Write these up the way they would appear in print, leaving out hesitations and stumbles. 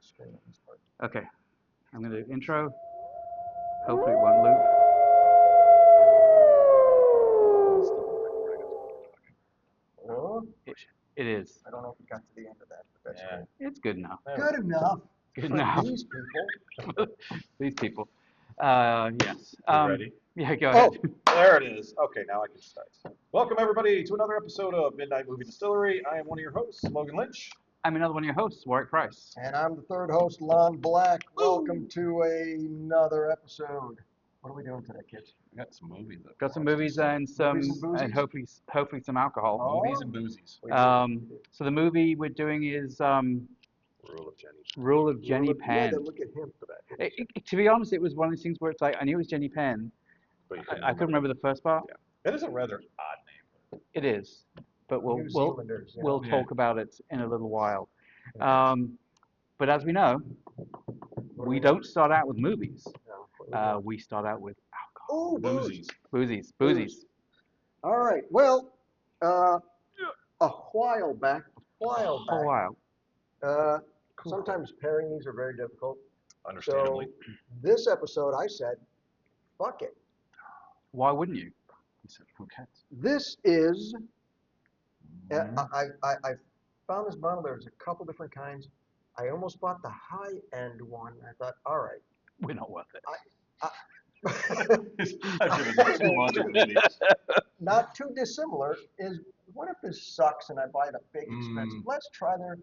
screen on this part. Okay, I'm going to do intro. Hopefully it won't loop. Oh, It is. I don't know if we got to the end of that, but that's good. It's good enough. Good enough. Good for enough. These people. These people. Yes. You ready? Yeah, go ahead. There it is. Okay, now I can start. Welcome, everybody, to another episode of Midnight Movie Distillery. I am one of your hosts, Logan Lynch. I'm another one of your hosts, Warwick Price. And I'm the third host, Lon Black. Welcome to another episode. What are we doing today, kids? We got some movies. Got some movies and some, Movies and and boozies? hopefully some alcohol. Oh. Movies and boozies. We did. So the movie we're doing is Rule of Jenny. Rule of Jenny Yeah, Penn. then look at him for that. To be honest, it was one of those things where it's like I knew it was Jenny Penn. But you I couldn't remember the first part. Yeah. It is a rather odd name. It is, but New Zealanders, you know. we'll talk about it in a little while. But as we know, we don't start out with movies. No. We start out with alcohol. Ooh, booze. Boozies. All right. Well, a while back. Sometimes pairing these are very difficult. Understandably. So this episode, I said, fuck it. Why wouldn't you? He said, who cares? This is, I found this bottle. There's a couple different kinds. I almost bought the high-end one. I thought, all right. We're not worth it. I've given too much already. Not too dissimilar is, what if this sucks and I buy the big expensive? Let's try their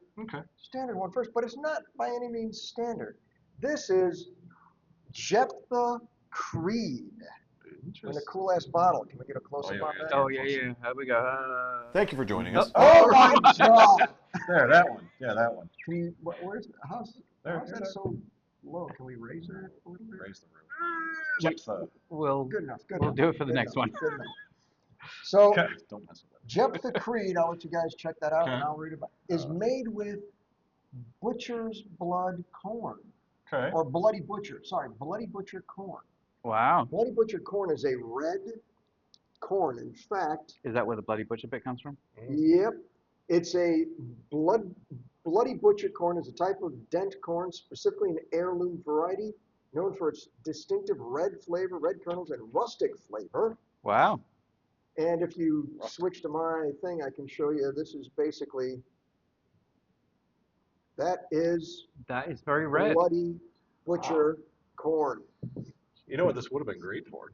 standard one first, but it's not by any means standard. This is Jeptha Creed in a cool ass bottle. Can we get a close up on that? Oh yeah. Here we go. Thank you for joining us. Oh my God! There, that one. Yeah, that one. Can you, where's, how's There, that there. so low? Can we raise it a little bit? Raise the room. Jeptha. We'll Good enough. we'll do it for the next one. Good enough. So, Okay, don't mess with that. Jeptha Creed, I'll let you guys check that out and I'll read about it, is made with butcher's blood corn. Okay. Or bloody butcher corn. Wow. Bloody butcher corn is a red corn. In fact, Is that where the bloody butcher bit comes from? yep, it's a bloody butcher corn is a type of dent corn, specifically an heirloom variety, known for its distinctive red flavor, red kernels, and rustic flavor. Wow. And if you switch to my thing, I can show you. This is basically, that is very red. bloody butcher corn. You know what this would have been great for?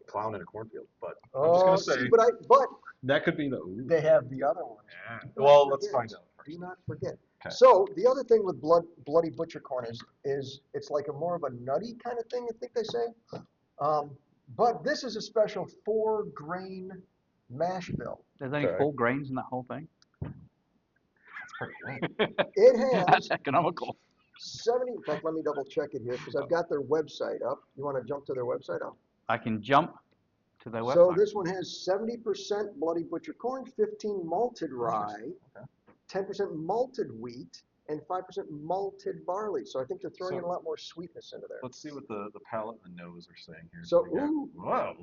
Clown in a cornfield. But I'm Oh, just going to see, say, but that could be the ooh. they have the other one. Yeah. Do not Well, let's forget. find out Do first. not forget. Okay. So the other thing with bloody butcher corn is it's like a more of a nutty kind of thing, I think they say. But this is a special 4-grain mash bill. There's only Okay. 4 grains in that whole thing. It That's has economical. 70. In fact, let me double check it here because I've got their website up. You want to jump to their website? I can jump to their So website. this one has 70% bloody butcher corn, 15 malted rye, Okay. 10% malted wheat, and 5% malted barley. So I think they're throwing in a lot more sweetness into there. Let's see what the palate and the nose are saying here. So, We got- ooh. Whoa.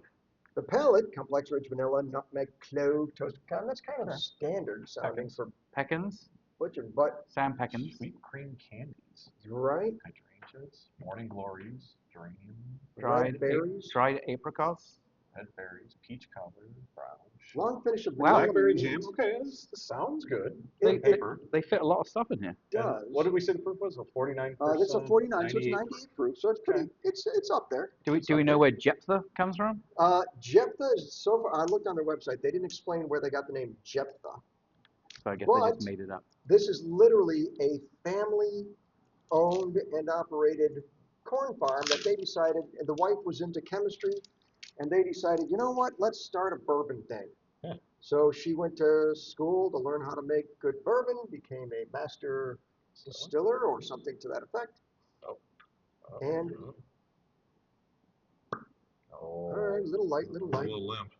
The palate, complex rich vanilla, nutmeg, clove, toasted pecan. That's kind of standard sounding for Pekins, butcher, but Sam Pekins. Sweet cream candies. right, Hydrangeas, morning glories, geranium, Dried berries. dried apricots. red berries, peach cobbler, brown. Long finish of Wow. vanilla Blackberry meat. jam. Okay, this sounds good. It Paper. They fit a lot of stuff in here. does. And what did we say the proof was? A 49%? It's a 49, so it's 98%. 98 proof. So it's pretty. It's up there. Do we know where Jeptha comes from? Jeptha is so far. I looked on their website. They didn't explain where they got the name Jeptha. So I guess they But- just made it up. This is literally a family-owned and operated corn farm that they decided, and the wife was into chemistry, and they decided, you know what, let's start a bourbon thing. Yeah. So she went to school to learn how to make good bourbon, became a master distiller or something to that effect. And, all right, little light. A little limp.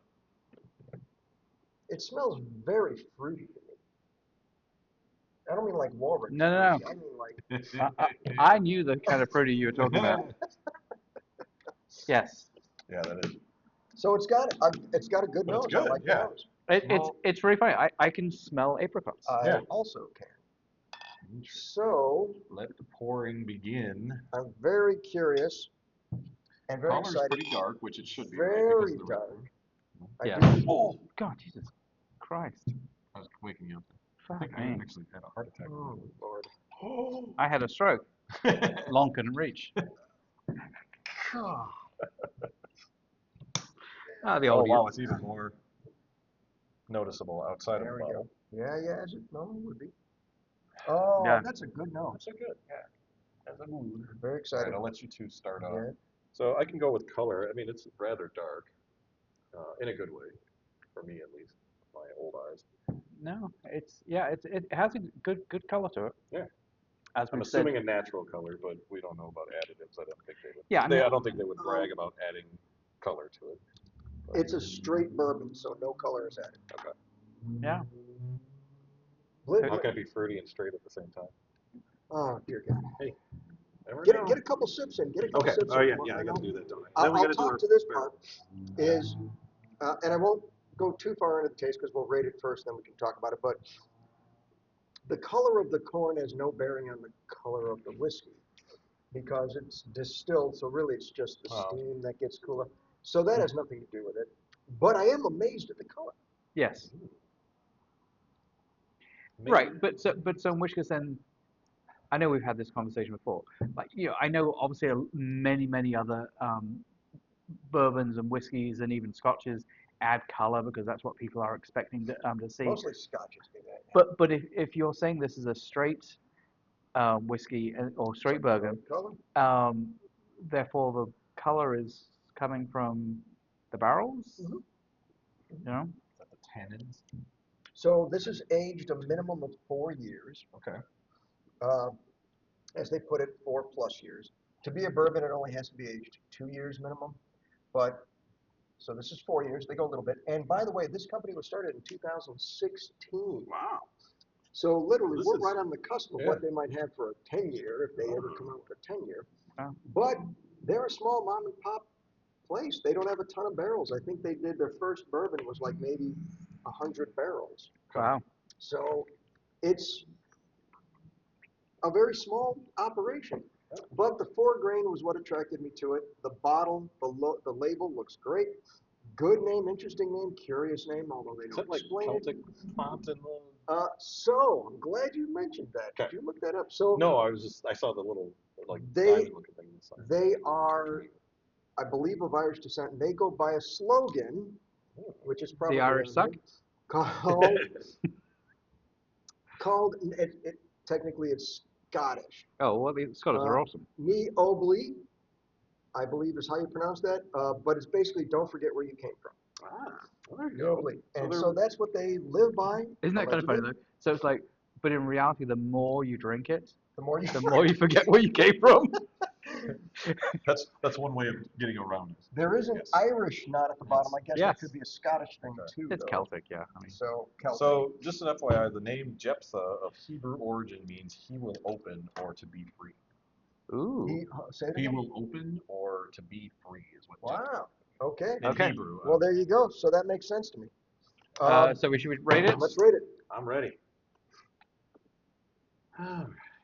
It smells very fruity to me. I don't mean like Warwick. No. I mean like, I knew the kind of fruity you were talking about. Yes. Yeah, that is. so it's got a good But it's nose. I good, like yeah. the nose. It's really funny. I can smell apricots. I Yeah. also can. So let the pouring begin. I'm very curious and very Color's excited. pretty dark, which it should be, Very right? Because of the red dark. one. I Yeah. do- Oh, God, Jesus Christ. I was waking you up. I Fuck think I me. actually had a heart attack. Oh, Lord. I had a stroke. Long couldn't reach. Ah, the Oh old wow, it's even more noticeable outside There of we the go. bottle. Yeah, is it? No, it would be. Oh, Yeah. that's a good note. That's so good, yeah. That's a mood. Very All excited. right, I'll let you two start off. Yeah. So I can go with color. I mean, it's rather dark, in a good way, for me at least, my old eyes. No, it has a good color to it. Yeah. As I'm we've said. assuming a natural color, but we don't know about additives. I don't think they would. Yeah, I mean, I don't think they would brag about adding color to it. But, It's a straight bourbon, so no color is added. okay. yeah. How can it be fruity and straight at the same time? Oh, dear God. Hey, never Get know. a couple sips in. Get a couple Okay. sips Oh in. yeah, Come on, yeah. I know. got to do that, don't I? Then we I'll got to do talk our to this barrel. part is, and I won't go too far into the taste because we'll rate it first, then we can talk about it. But the color of the corn has no bearing on the color of the whiskey because it's distilled. So really, it's just the steam that gets cooler. So that has nothing to do with it. But I am amazed at the color. Yes. Maybe. Right, but so in which case then, I know we've had this conversation before. Like, I know obviously many other bourbons and whiskies and even scotches add color because that's what people are expecting to see. Mostly scotches do that. But if you're saying this is a straight whiskey or straight bourbon, Color? therefore the color is coming from the barrels. Mhm. You know. Is that the tannins? So this is aged a minimum of 4 years. Okay. As they put it, 4+ years. To be a bourbon, it only has to be aged 2 years minimum. But so this is 4 years. They go a little bit. And by the way, this company was started in 2016. Wow. So literally, This we're is- right on the cusp of what they might have for a 10-year if they ever come out with a 10-year. Wow. But they're a small mom and pop place. They don't have a ton of barrels. I think they did their first bourbon was like maybe 100 barrels. Wow. So it's a very small operation. But the 4 grain was what attracted me to it. The bottle, the label looks great. Good name, interesting name, curious name, although they Is don't that like explain Celtic it. font in the? So I'm glad you mentioned that. Okay. Did you look that up? So No, I saw the little like They- diamond looking thing inside. they are, I believe, of Irish descent, and they go by a slogan, which is probably The Irish on suck. there, called technically it's Scottish. Oh well, the Scottish are awesome. Ni Obli, I believe is how you pronounce that, but it's basically don't forget where you came from. There you Ni go. Obli. So And they're- so that's what they live by. Isn't that kind of funny allegedly. though? So it's like, but in reality, the more you drink it, The more you the more you forget where you came from. That's one way of getting around it. There is an Yes. Irish knot at the bottom. I guess Yes. that could be a Scottish thing Okay. too. It's though. Celtic, yeah. I mean, So Celtic. So just an FYI, the name Jeptha of Hebrew origin means he will open or to be free. ooh. Say it He again. will open or to be free is what Jeptha Wow. Okay. in Okay. Hebrew. Well, there you go. So that makes sense to me. So we should rate it. Let's rate it. I'm ready.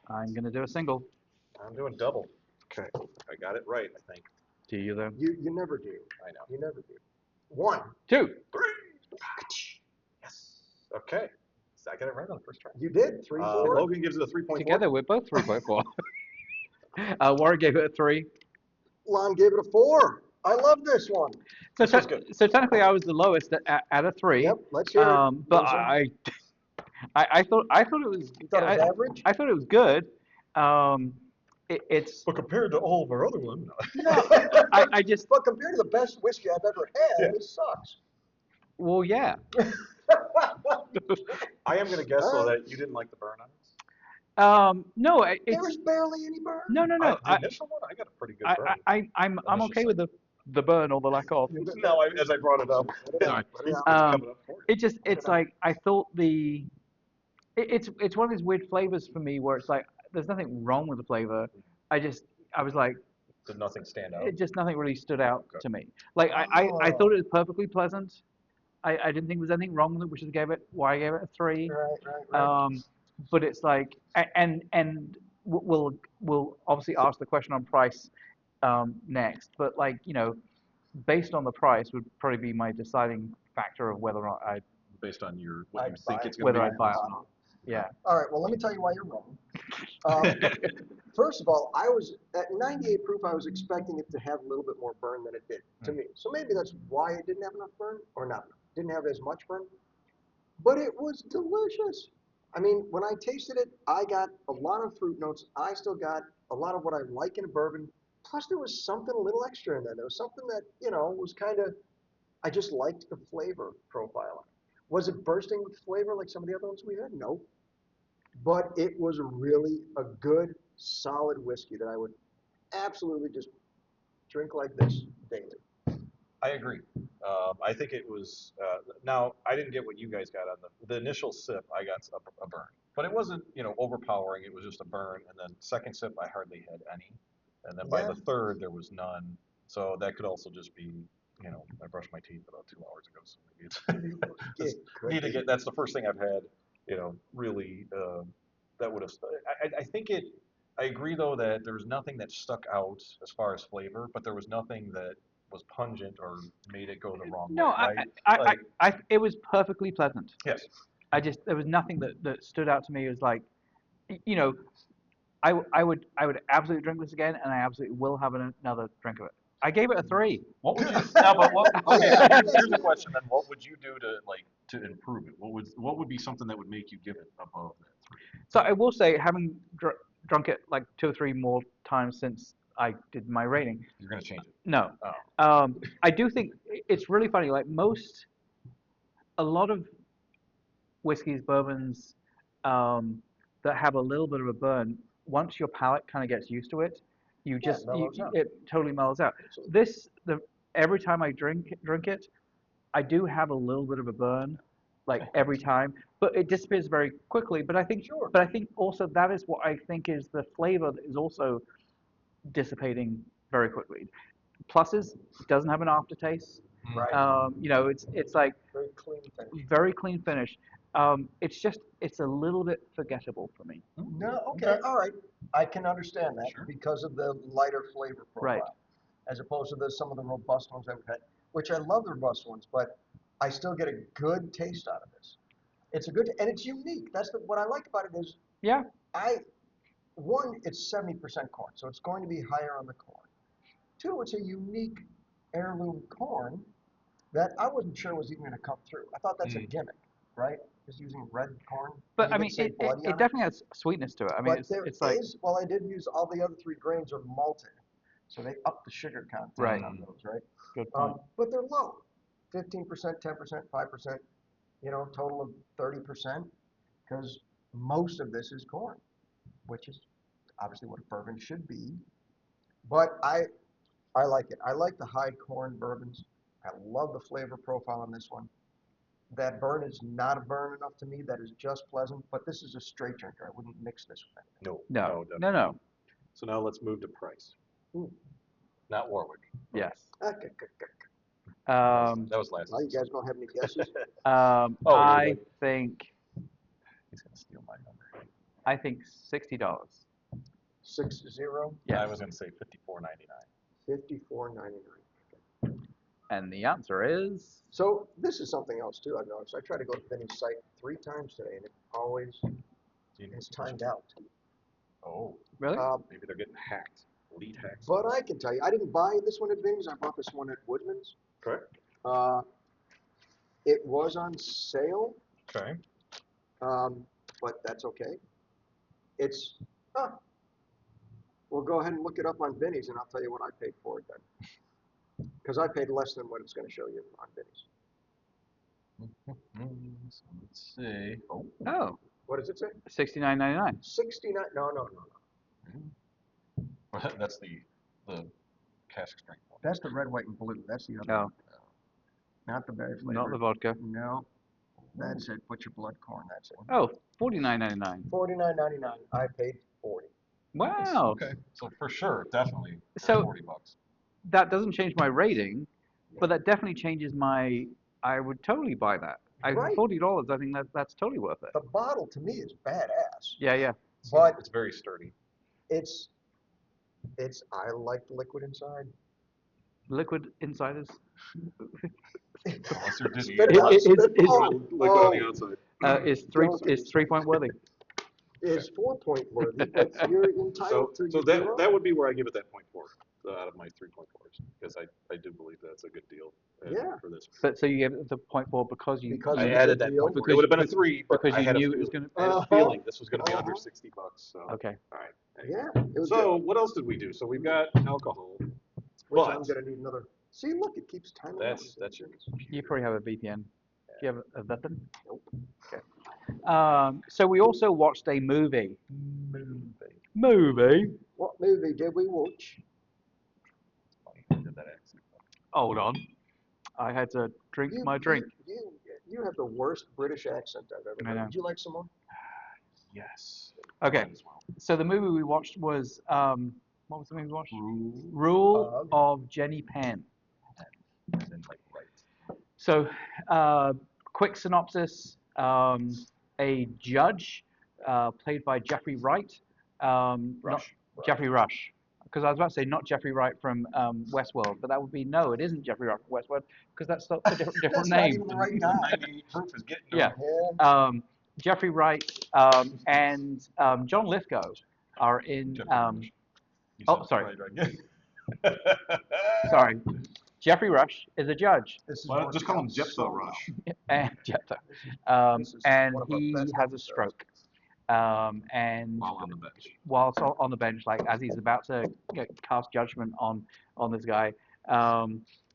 I'm gonna do a single. I'm doing double. Okay. I got it right, I think. Do you though? You never do. I know. You never do. 1. 2. 3. Yes. Okay. So I got it right on the first try. You did. 3, 4. Logan gives it a 3.4. Together we're both 3.4. Warren gave it a 3. Lon gave it a 4. I love this one. So, This was good. so technically I was the lowest at a 3. Yep. Let's hear it. But Listen. I thought it was. You thought it was average? I thought it was good. It's. But compared to all of our other ones, I just. But compared to the best whiskey I've ever had, it sucks. Well, yeah. I am going to guess though that you didn't like the burn on it. No, There it's was barely any burn. no. The initial one, I got a pretty good burn. I'm okay with the burn or the lack of. No, as I brought it up. Sorry. It's coming up for you. It just it's like I thought it's one of these weird flavors for me where it's like there's nothing wrong with the flavor. I was like Did nothing stand out? it just nothing really stood out Okay. to me. Like I thought it was perfectly pleasant. I didn't think there was anything wrong with it, which is why I gave it a 3. Right. but it's like, and we'll obviously ask the question on price next, but like, based on the price would probably be my deciding factor of whether or not Based on what you I'd think buy it's it. going to whether be. I'd buy it or not. Yeah. All right, well, let me tell you why you're wrong. First of all, I was at 98 proof. I was expecting it to have a little bit more burn than it did to me. So maybe that's why it didn't have enough burn, or not enough. Didn't have as much burn, but it was delicious. I mean, when I tasted it, I got a lot of fruit notes. I still got a lot of what I like in a bourbon. Plus, there was something a little extra in there. There was something that was kind of. I just liked the flavor profile. Was it bursting with flavor like some of the other ones we had? No. But it was really a good, solid whiskey that I would absolutely just drink like this daily. I agree. I think it was. Now, I didn't get what you guys got on the initial sip. I got a burn, but it wasn't overpowering. It was just a burn, and then second sip I hardly had any, and then by Yeah. the third there was none. So that could also just be I brushed my teeth about 2 hours ago, so maybe it's just need to get. That's the first thing I've had. Really that would have. I think it. I agree though that there was nothing that stuck out as far as flavor, but there was nothing that was pungent or made it go the wrong No, way, right? it was perfectly pleasant. Yes. There was nothing that stood out to me as like, you know, I would absolutely drink this again, and I absolutely will have another drink of it. I gave it a 3. What would you? Now, but what? Oh, Okay, yeah. here's the question then. What would you do to improve it? What would be something that would make you give it above that 3? So I will say, having drunk it like 2 or 3 more times since I did my rating, You're gonna change it. no. Oh. I do think it's really funny. Like a lot of whiskeys, bourbons, that have a little bit of a burn. Once your palate kind of gets used to it, it totally mellows out. Every time I drink it, I do have a little bit of a burn, like every time, but it disappears very quickly. But I think also that is what I think is the flavor that is also dissipating very quickly. Pluses doesn't have an aftertaste. Right. It's like Very clean finish. very clean finish. It's a little bit forgettable for me. No, okay, all right. I can understand that Sure. because of the lighter flavor profile, Right. as opposed to some of the robust ones that we've had, which I love the robust ones, but I still get a good taste out of this. It's a good, and it's unique. What I like about it is Yeah. it's 70% corn, so it's going to be higher on the corn. 2, it's a unique heirloom corn that I wasn't sure was even going to come through. I thought that's a gimmick, right? Just using red corn. But You I can mean, say it bloody on definitely has sweetness to it. I mean, But there it's like, is, well, I did use all the other 3 grains are malted, so they up the sugar content Right. on those, right? good point. But they're low, 15%, 10%, 5%, total of 30%, because most of this is corn, which is obviously what a bourbon should be. But I like it. I like the high corn bourbons. I love the flavor profile on this one. That burn is not a burn enough to me. That is just pleasant. But this is a straight drinker. I wouldn't mix this with anything. No. Definitely. No. So now let's move to price. Ooh. Not Warwick. Yes. Okay. That was last. Now you guys don't have any guesses? I think He's gonna steal my number. $60. 6-0. Yes. I was gonna say $54.99. $54.99. And the answer is So this is something else too. I've noticed. I tried to go to Vinny's site 3 times today, and it always is timed out. Oh, really. maybe they're getting hacked. Lead hacks. But I can tell you, I didn't buy this one at Vinny's. I bought this one at Woodman's. Correct. It was on sale, Okay. but that's okay. We'll go ahead and look it up on Vinny's, and I'll tell you what I paid for it then. Because I paid less than what it's going to show you on Vinny's. So let's see. Oh, What does it say? $69.99. 69. No. That's the cask strength one. That's the red, white, and blue. That's the other. Oh, one. Not the berry flavor. not the vodka. No. That's it. Butcher blood corn. That's it. Oh, $49.99. $49.99. I paid 40. Wow. Okay. So for sure, definitely So- $40. That doesn't change my rating, but that definitely changes my. I would totally buy that. Right. $40, I think that's totally worth it. The bottle to me is badass, Yeah. but It's very sturdy. it's I like the liquid inside. Liquid inside is Unless you're just Spit eating out, It- spit. liquid on the outside. is Don't- 3 point worthy. is 4-point worthy, but you're entitled to So your that zero. that would be where I give it that 0.4 out of my 3.4s, because I do believe that's a good deal Yeah. for this. But so you gave it the 0.4 because you Because I it's a added good that deal. 0.4. It would have been a 3, but because I you had knew a it was feeling, going I had a Uh-huh. feeling this was going to be under Uh-huh. $60. So to. Okay. all right. Yeah, it was So good. what else did we do? So we've got alcohol. Which but I'm gonna need another. See, look, it keeps timing out. That's your You probably have a VPN. Do you have a VPN? Nope. Okay. So we also watched a movie. Movie? What movie did we watch? did that accent. Hold on. I had to drink my drink. You have the worst British accent I've ever I heard. know. Would you like some more? Yes. Okay. Might as well. So the movie we watched was what was the movie we watched? Rule Rule of Jenny Penn. and then like right. So, quick synopsis: a judge played by Jeffrey Wright, not Rush. Jeffrey Rush, because I was about to say not Jeffrey Wright from Westworld, but that would be no, it isn't Jeffrey Wright from Westworld because that's a different That's not name. even the right The guy. 98 proof is getting Yeah. Yeah. Jeffrey Wright and John Lithgow are in. Jeffrey Rush. You Oh, said sorry. Right. Sorry, Jeffrey Rush is a judge, This is Well, working just call him out Jeptha so Rush. and Jeptha, This is and one of our he best has a episodes. stroke. And While on the bench. whilst on the bench, like as he's about to cast judgment on this guy,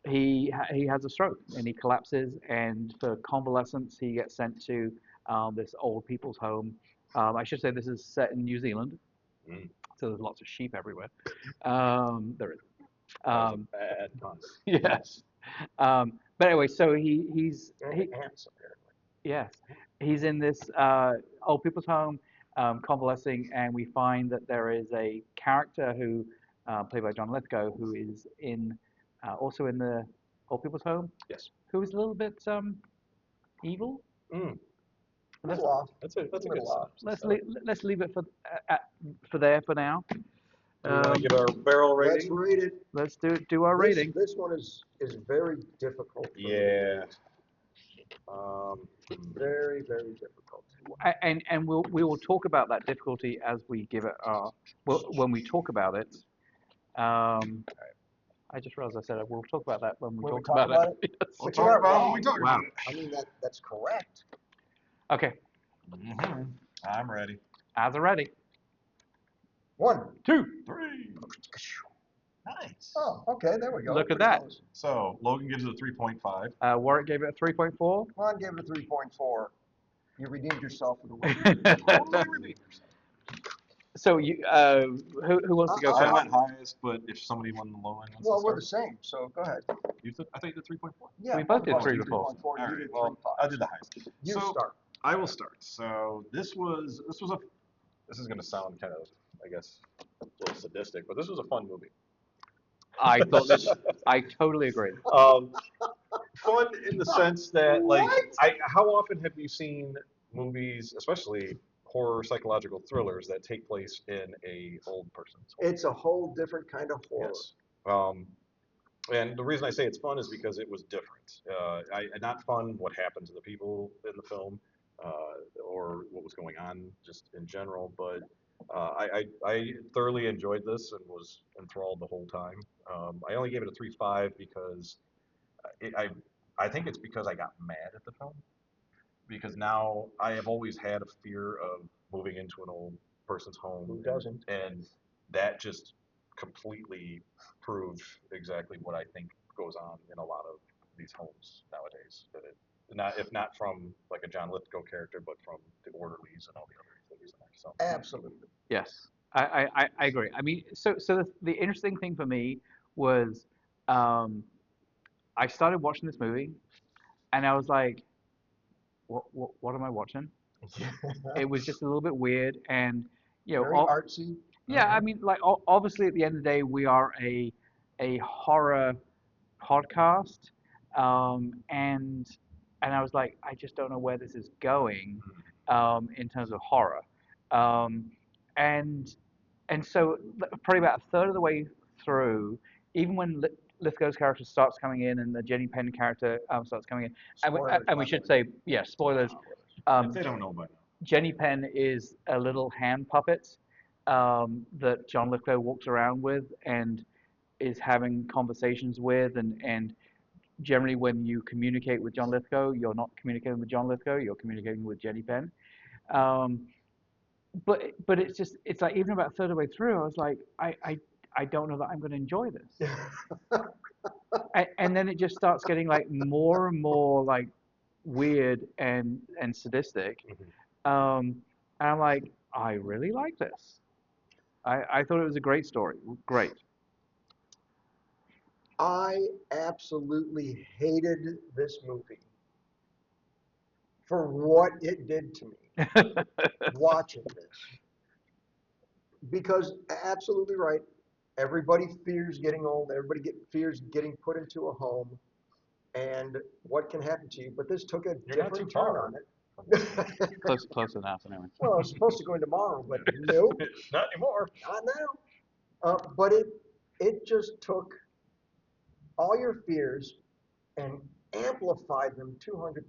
he has a stroke and he collapses. And for convalescence, he gets sent to this old people's home. I should say this is set in New Zealand, Mm. so there's lots of sheep everywhere. There is. That was a bad pun. Yes. But anyway, so he's Ants, apparently. yes, he's in this old people's home, convalescing, and we find that there is a character who, played by John Lithgow, who is in also in the old people's home, Yes. who is a little bit evil. Mm. Let's Little off. That's a good Little off. synopsis. let's leave it for there for now. Do we want to give our barrel Let's rating? rate it. Let's do our rating. This one is very difficult. For me. Yeah. Very, very difficult. And we will talk about that difficulty as we give it our when we talk about it. I just realized I said it. We'll talk about that when we talk about it. Yes. We'll But talk you are about it when wrong. we talk about it. I mean that's correct. Okay, Mhm. I'm ready. as are ready. 1, 2. 3. Nice. Oh, okay, there we go. Look at Pretty that. close. So Logan gives it a 3.5. Warwick gave it a 3.4. Ron gave it a 3.4. You redeemed yourself for the win. Totally redeemed yourself. So who wants to go I first? went highest, but if somebody won the low end, wants Well, to we're the start. same, so go ahead. I think you did 3.4. Yeah, We both did of us 3 did before. 3.4. All You right. did Well, 3.5. I did the highest. You So start. I will start. So this is going to sound kind of, I guess, a little sadistic, but this was a fun movie. I thought this. I totally agree. Fun in the sense that, like, What? how often have you seen movies, especially horror psychological thrillers, that take place in a old person's home? It's a whole different kind of horror. Yes. And the reason I say it's fun is because it was different. Not fun what happened to the people in the film, or what was going on just in general, but I thoroughly enjoyed this and was enthralled the whole time. I only gave it a 3.5 because I think it's because I got mad at the film, because now I have always had a fear of moving into an old person's home. Who doesn't? And that just completely proved exactly what I think goes on in a lot of these homes nowadays. That if not from like a John Lithgow character, but from the orderlies and all the other things in there. So Absolutely. Yes, I agree. I mean, so the interesting thing for me was, I started watching this movie, and I was like, what am I watching? It was just a little bit weird, and Very artsy. yeah, I mean, like obviously at the end of the day, we are a horror podcast, and and I was like, I just don't know where this is going, in terms of horror, and so probably about a third of the way through, even when Lithgow's character starts coming in and the Jenny Penn character starts coming in, Spoilers, and we by should the say, yeah, spoilers. If they don't know by now. Jenny Penn is a little hand puppet that John Lithgow walks around with and is having conversations with, and generally when you communicate with John Lithgow, you're not communicating with John Lithgow, you're communicating with Jenny Penn. But it's like even about a third of the way through, I was like, I don't know that I'm going to enjoy this. And then it just starts getting like more and more like weird and sadistic. And I'm like, I really like this. I thought it was a great story. Great. I absolutely hated this movie for what it did to me watching this. Because absolutely right, everybody fears getting old, fears getting put into a home and what can happen to you. But this took a You're not different too turn far. on it. Close enough, anyway. Well, I was supposed to go in tomorrow, but nope, Not anymore. not now. But it just took all your fears and amplified them 200%.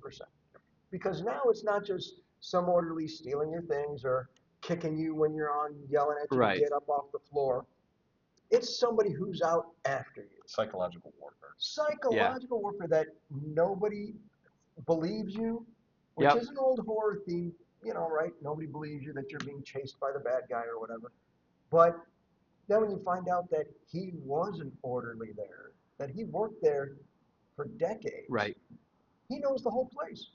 Because now it's not just some orderly stealing your things or kicking you when you're on, yelling at you to Right. get up off the floor. It's somebody who's out after you. Psychological warfare. Psychological warfare that nobody believes you, which Yep. is an old horror theme, right? Nobody believes you that you're being chased by the bad guy or whatever. But then when you find out that he wasn't orderly there, that he worked there for decades, Right. he knows the whole place.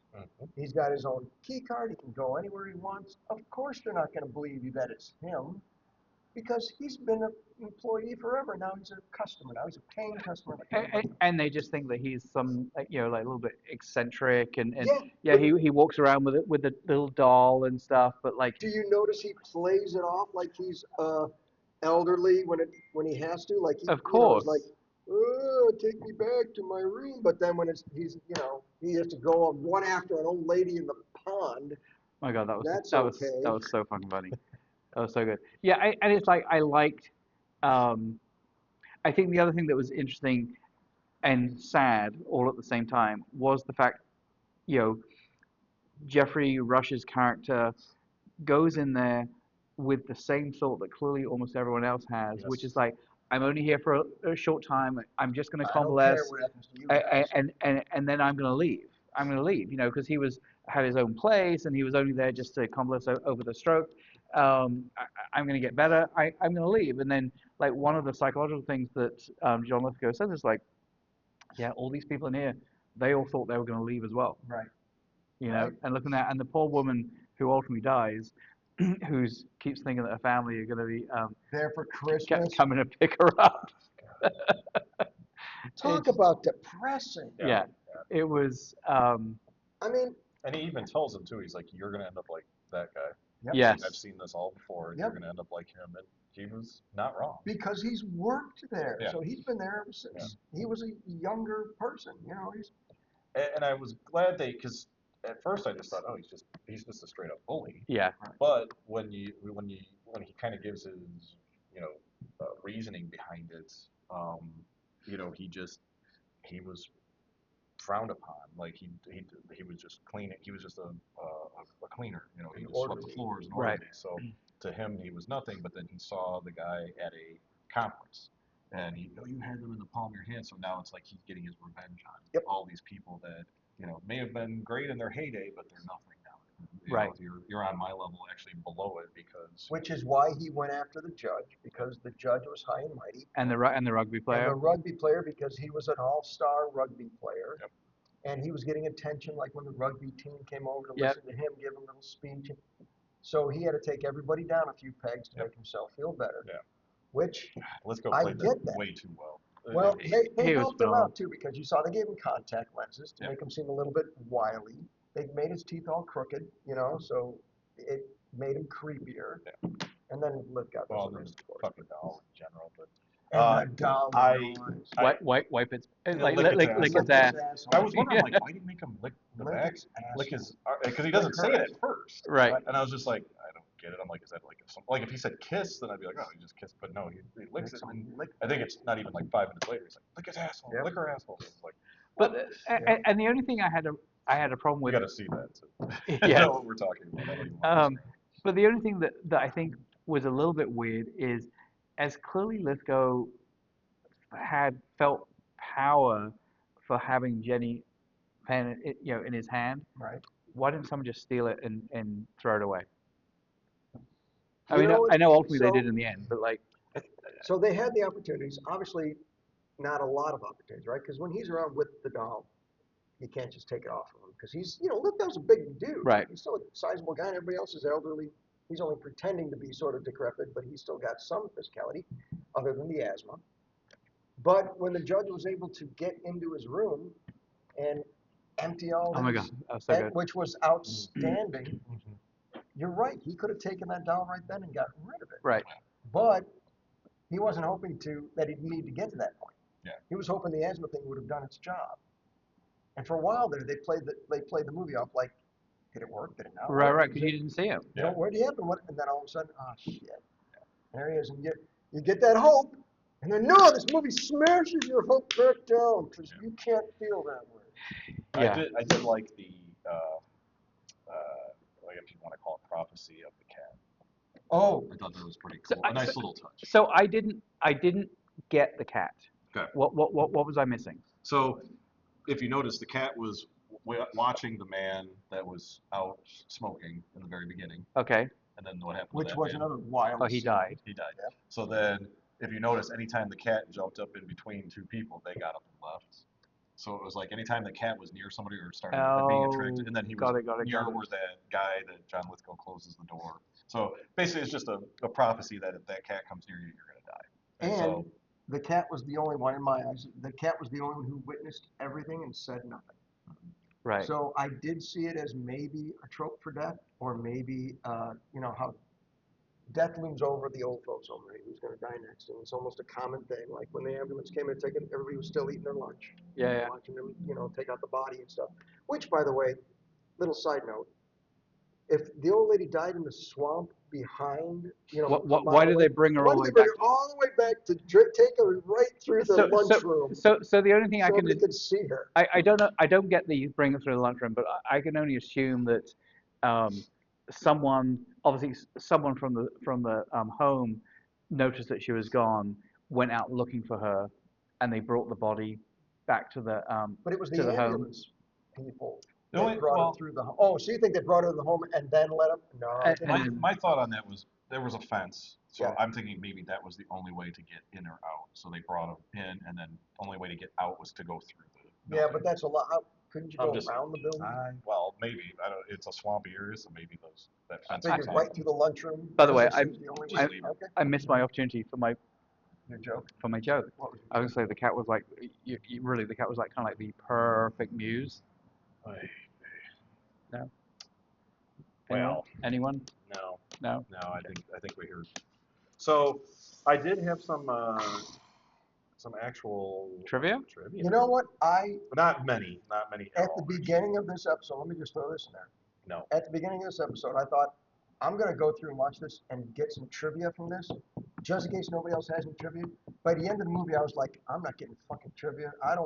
He's got his own key card. He can go anywhere he wants. Of course, they're not going to believe you that it's him because he's been an employee forever. Now he's a customer. Now he's a paying customer. And they just think that he's some, like a little bit eccentric, and Yeah, he walks around with a little doll and stuff, but like, do you notice he plays it off like he's elderly when he has to? Like of is course, like, oh, take me back to my room. But then when he has to go on one after an old lady in the pond. my God, That's that okay. was so fucking funny. That was so good. Yeah, and it's like I liked. I think the other thing that was interesting and sad all at the same time was the fact, you know, Jeffrey Rush's character goes in there with the same thought that clearly almost everyone else has, which is like, I'm only here for a short time. I'm just going to I don't care convalesce, what happens to you guys. and then I'm going to leave. I'm going to leave, because he had his own place and he was only there just to convalesce over the stroke. I'm going to get better. I'm going to leave. And then, like, one of the psychological things that John Lithgow says is like, yeah, all these people in here, they all thought they were going to leave as well. Right. Right. And looking at, and the poor woman who ultimately dies, keeps thinking that her family are going to be There for Christmas. coming to pick her up. Talk about depressing. Yeah, it was. I mean, and he even tells him too. He's like, "You're gonna end up like that guy." Yep. Yes. I've seen this all before. Yep. You're gonna end up like him, and he was not wrong. Because he's worked there, Yeah. so he's been there ever since he was a younger person. He's. And I was glad because at first I just thought, oh, he's just a straight up bully. Yeah. But when he kind of gives his reasoning behind it, he was frowned upon. Like he was just cleaning. He was just a cleaner. He just swept the floors and orderly. Right. So to him he was nothing. But then he saw the guy at a conference, and you had them in the palm of your hand. So now it's like he's getting his revenge on all these people that may have been great in their heyday, but they're nothing now. Right. You're on my level, actually below it, because. Which is why he went after the judge, because the judge was high and mighty. And the rugby player. And the rugby player, because he was an all-star rugby player. Yep. And he was getting attention, like when the rugby team came over to listen to him give a little speech. So he had to take everybody down a few pegs to make himself feel better. Yeah. Which Let's go I play get that. way too well. Well, they was helped him phenomenal. out too, because you saw they gave him contact lenses to make him seem a little bit wily. They made his teeth all crooked, so it made him creepier. Yeah. And then Lithgow. Well, there's fucking doll in general, but. And the doll. I Wipe it, lick lick its ass. I was wondering, like, why did he make him lick back, his lick asshole. his, because he doesn't say it at first. Right. And I was just like, I don't get it. I'm like, is that like if he said kiss, then I'd be like, oh, he just kissed. But no, he licks it. And I think it's not even like 5 minutes later. He's like, lick his asshole, lick her asshole. It's like, But and the only thing I had a problem you with. got to see that to Yeah. know what we're talking about. I don't even want to But the only thing that I think was a little bit weird is, as clearly Lithgow had felt power for having Jenny pen, in his hand. Right. Why didn't someone just steal it and throw it away? I You mean, know, I know ultimately they so- did in the end, but like, So they had the opportunities. Obviously, not a lot of opportunities, right? Because when he's around with the doll, you can't just take it off of him because he's, Lithgow's a big dude. Right. He's still a sizable guy, and everybody else is elderly. He's only pretending to be sort of decrepit, but he's still got some physicality, other than the asthma. But when the judge was able to get into his room and empty all oh my his, God, that was so good. which was outstanding, you're right. He could have taken that doll right then and got rid of it. Right. But he wasn't hoping that he'd need to get to that point. Yeah. He was hoping the asthma thing would have done its job. And for a while there, they played the movie off like, did it work? Did it not Right, work? right, because you didn't see him. Where did he happen? What? And then all of a sudden, oh shit, there he is, and you get that hope, and then no, this movie smashes your hope back down because you can't feel that way. Yeah. I did like the, if you want to call it prophecy of the cat. Oh, I thought that was pretty cool. A nice little touch. So I didn't get the cat. Okay. What was I missing? So, if you notice, the cat was watching the man that was out smoking in the very beginning, Okay. and then what happened? which to that was man? another wild. Oh, he scene. died. He died. Yeah. So then, if you notice, anytime the cat jumped up in between two people, they got up and left. So it was like anytime the cat was near somebody or started being attracted, and then he was near where that guy that John Lithgow closes the door. So basically, it's just a prophecy that if that cat comes near you, you're going to die. And so, the cat was the only one in my eyes. The cat was the only one who witnessed everything and said nothing. Right. So I did see it as maybe a trope for death, or maybe how death looms over the old folks home, right? Who's going to die next? And it's almost a common thing. Like when the ambulance came in, everybody was still eating their lunch. Yeah. Watching them, take out the body and stuff. Which, by the way, little side note: if the old lady died in the swamp behind, Why did they bring her all the way back? All the way back to take her right through the lunchroom? So the only thing I Nobody could see her. I don't know. I don't get the bring her through the lunchroom, but I can only assume that someone from the home noticed that she was gone, went out looking for her, and they brought the body back to the But it was to the the home. ambulance people that brought her through the home. Oh, so you think they brought her to the home and then let her? No. I think my thought on that was there was a fence, so Yeah. I'm thinking maybe that was the only way to get in or out. So they brought him in, and then the only way to get out was to go through the Yeah, building. but that's a lot. Couldn't you go around the building? Well, maybe. I don't. It's a swampy area, so maybe that I fence. figured right through the lunchroom. By the way, because it seems the only way. Okay. I missed my opportunity for my Your joke. joke. What was your I was gonna say the cat was like really the cat was like kind of like the perfect muse. No. Well, Anyone? no. No. I think we're here. So I did have some actual Trivia. You know what? Not many At the beginning of this episode, let me just throw this in there. No. At the beginning of this episode, I thought, I'm going to go through and watch this and get some trivia from this, just in case nobody else has any trivia. By the end of the movie, I was like, I'm not getting fucking trivia. I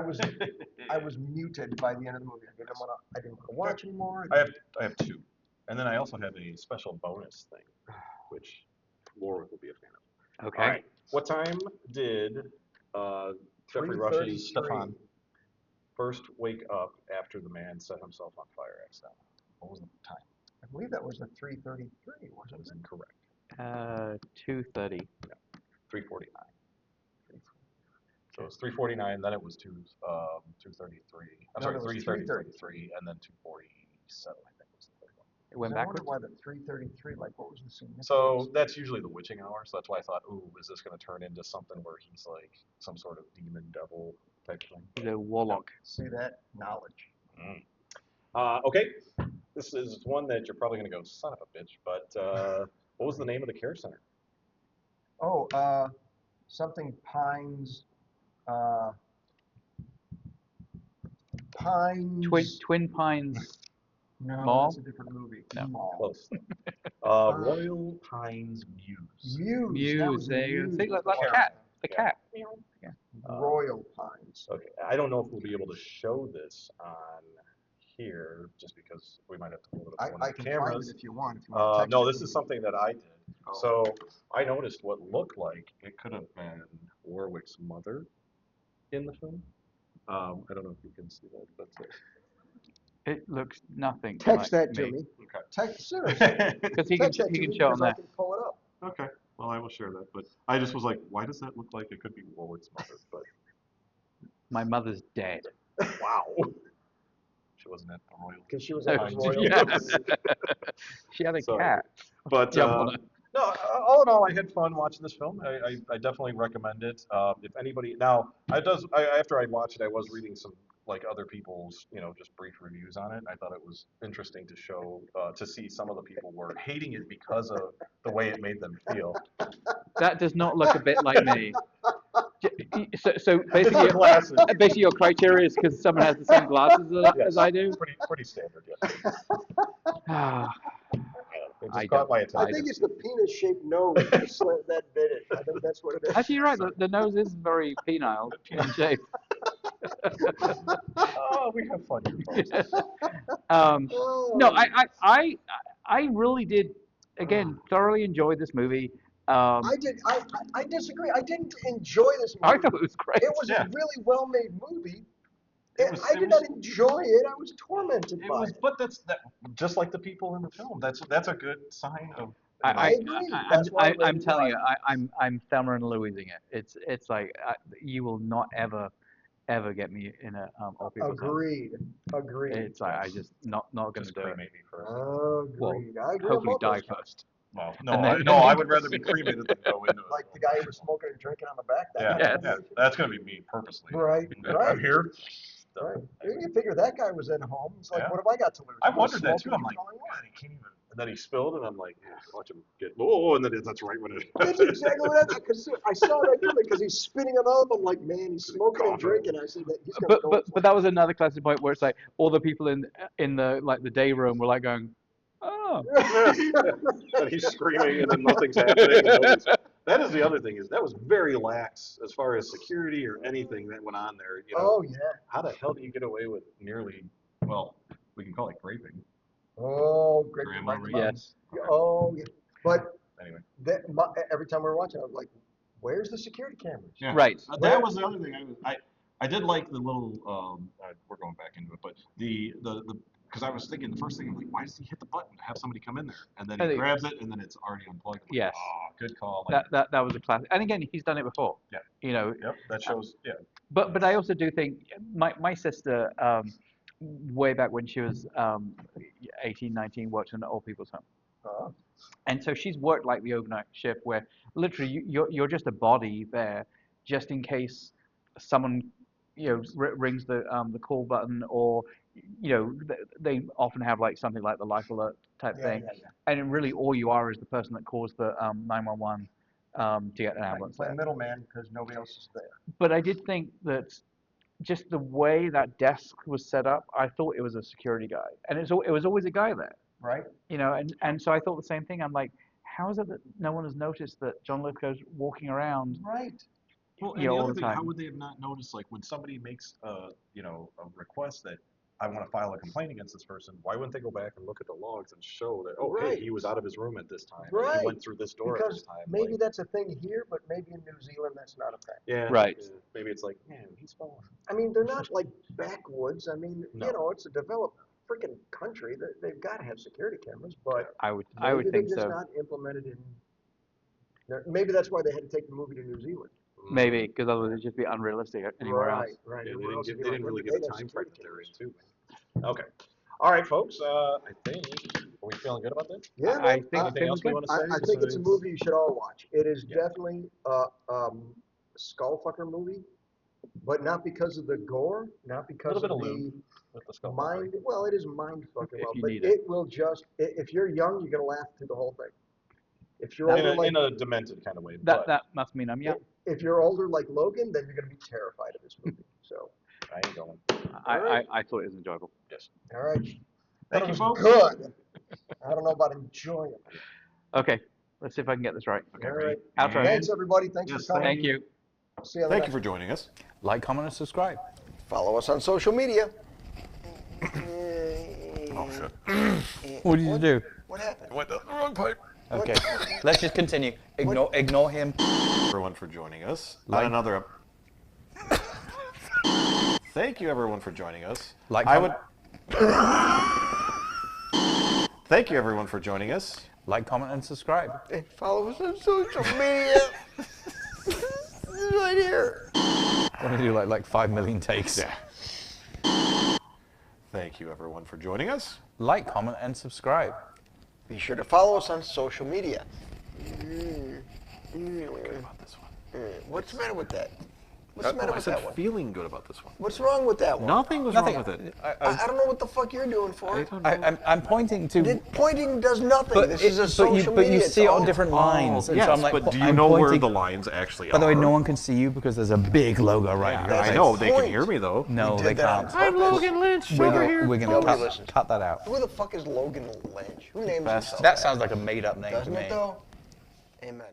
was muted by the end of the movie. I didn't want to watch anymore. I have two. And then I also have a special bonus thing, which Laura will be a fan of. Okay. All right. What time did Jeffrey Rush's Stefan first wake up after the man set himself on fire accidentally? What was the time? I believe that was the 3:33, wasn't it? Incorrect. 2:30. No, 3:49. So it was 3:49. Then it was 2:33. I'm sorry, 3:33, and then 2:47. I think was the third one. It went I wonder backwards. why the 3:33. Like, what was the significance? So that's usually the witching hour. So that's why I thought, ooh, is this going to turn into something where he's like some sort of demon devil type thing? The warlock. See that knowledge. Okay, this is one that you're probably going to go, son of a bitch, but what was the name of the care center? Oh, something Pines. Pines. Twin Pines No, Mall? that's a different movie. No. Mall. Close. Royal Pines Muse. Muse. That was there you go. Muse. See, like the cat. The Yeah. cat. Yeah. Royal Pines. Okay, I don't know if we'll be able to show this on here, just because we might have to hold it up to one I of the can cameras. find it if you want. If you want to text No, it this to is me. something that I did. Oh. So I noticed what looked like it could have been Warwick's mother in the film. I don't know if you can see that. That's it. It looks nothing Text like that to me. Okay. Text seriously. Because he can Text that to me show on because I there. can pull it up. Okay. Well, I will share that. But I just was like, why does that look like it could be Warwick's mother? But My mother's dead. wow. She wasn't at the Royal. Because she was Oh, at the Royal yeah. Pines. She had a Sorry. cat. But Jump on it. no, all in all, I had fun watching this film. I definitely recommend it. If anybody now, after I watched it, I was reading some like other people's just brief reviews on it. And I thought it was interesting to show to see some of the people were hating it because of the way it made them feel. That does not look a bit like me. So It's the basically, glasses. basically your criteria is because someone has the same glasses as I do. Pretty standard, yeah. Ah, It just I caught my I attention. think it's the penis-shaped nose that did it. I think that's what it is. actually, you're right. The nose is very penile in shape. Oh, we have fun here, folks. Oh. No, I really did. Again, thoroughly enjoyed this movie. I did. I disagree. I didn't enjoy this movie. I thought it was great. It was Yeah. a really well-made movie. It was- I it did was- not enjoy it. I was tormented It by was, it. but that's just like the people in the film. That's a good sign of. I agree. That's why I I'm rated telling it you, I'm Thelma and Louising it. It's like you will not ever get me in a old people's home. Agreed. It's like I just not gonna Just do it. cremate me first. Agreed. I agree on Hopefully both die those counts. first. Well, And then- no, I would rather be cremated than go into it. Like the guy who was smoking and drinking on the back. That Yeah, kind of Yes. thing. that's gonna be me purposely. Right. I'm Right. here. Right. You figure that guy was at home. It's like, Yeah. what have I got to lose? I I'm gonna wondered that smoke too. and I'm do like, all I want. God, he can't even. And then he spilled, and I'm like, watch him get. Oh, and then that's right when it. That's exactly what I saw that coming because he's spitting it up. I'm like, man, he's smoking and drinking. I said that he's gonna go. But that was another classic point where it's like all the people in the like the day room were like going, oh. And he's screaming, and then nothing's happening. And that is the other thing is that was very lax as far as security or anything that went on there. Oh yeah. How the hell do you get away with nearly? Well, we can call it raping. Oh, great. Grandma Right, Reed. Yes. Oh yeah. But Anyway. every time we were watching, I was like, where's the security cameras? Yeah. Right. That was the other thing. I did like the little. We're going back into it, but the because I was thinking the first thing I'm like, why does he hit the button to have somebody come in there? And then he grabs it, and then it's already unplugged. I'm like, Yes. oh, good call. That was a classic. And again, he's done it before. Yeah. Yep. That shows. Yeah. But I also do think my sister way back when she was 18, 19, worked in an old people's home. Uh, And so she's worked like the overnight shift where literally you're just a body there just in case someone rings the call button or they often have like something like the life alert type thing. Yeah. And really all you are is the person that calls the 911 to get an ambulance Play there. middleman because nobody else is there. But I did think that just the way that desk was set up, I thought it was a security guy, and it was always a guy there. Right. And so I thought the same thing. I'm like, how is it that no one has noticed that John Lithgow's walking around? Right. Well, You and know, the all other the thing, how time. would they have not noticed? Like when somebody makes a request that I want to file a complaint against this person, why wouldn't they go back and look at the logs and show that hey, Right. he was out of his room at this time, or Right. he went through this door at this Because time. maybe like, that's a thing here, but maybe in New Zealand that's not a thing. yeah, Right. yeah, maybe it's like, man, he's falling. I mean, they're not like backwoods. I mean, No. it's a developed freaking country. They've got to have security cameras, but I would maybe think they're just so. not implemented in. Maybe that's why they had to take the movie to New Zealand. Maybe because otherwise it'd just be unrealistic anywhere else. Right. Yeah, Everywhere else they would be didn't like, really they give a got time frame security that they're in cameras. too. Okay. All right, folks. I think are we feeling good about that? Yeah, I man, think Anything else we want to say? I think it's a besides- movie you should all watch. It is Yeah. definitely a skullfucker movie, but not because of the gore, not because Little bit of of the lube with the skull. mind. Well, it is mind fucking If well, you but need it will just. If you're young, you're gonna laugh through the whole thing. If you're older, In a demented kind of way. That must mean I'm young. if you're older like Logan, then you're gonna be terrified of this movie. So I ain't going. I thought it was enjoyable. Yes. All right. Thank It you, was folks. good. I don't know about enjoying it. Okay, let's see if I can get this right. All right. Outro. Thanks, everybody. Thanks Yes, for coming. Thank you. See you on the Thank next you for joining us. Like, comment, and subscribe. Follow us on social media. Oh, shit. What did you do? What happened? Went down the wrong pipe. Okay, let's just continue. Ignore him. Everyone for joining us on Like- another. Thank you, everyone, for joining us. Like, I would. Thank you, everyone, for joining us. Like, comment, and subscribe. And follow us on social media. Right here. Want to do like 5 million takes? Yeah. Thank you, everyone, for joining us. Like, comment, and subscribe. Be sure to follow us on social media. Feeling good about this one. What's the matter with that? What's the matter I with said that one? feeling good about this one. What's wrong with that one? Nothing was Nothing. wrong with it. I don't know what the fuck you're doing for it. I'm pointing to. Pointing does nothing. This is a social but media. you see it on it's different lines. And yes, so I'm like, but do you I'm know where pointing- the lines actually By are? the way, no one can see you because there's a big logo right here. I That's know, the they can point. hear me, though. No, We they did that on can't. purpose. Logan Lynch We're over gonna, here. we're gonna Nobody listens. cut that out. Who the fuck is Logan Lynch? Who names Best. himself? That sounds like a made-up name to Doesn't me. it though? Amen.